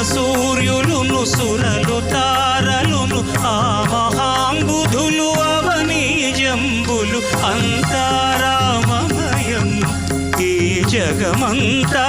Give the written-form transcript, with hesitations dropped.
సూర్యులును సురలు తారలును ఆ మహాంబుధులు అవనీ జంబులు అంతా రామమయం ఈ జగమంతా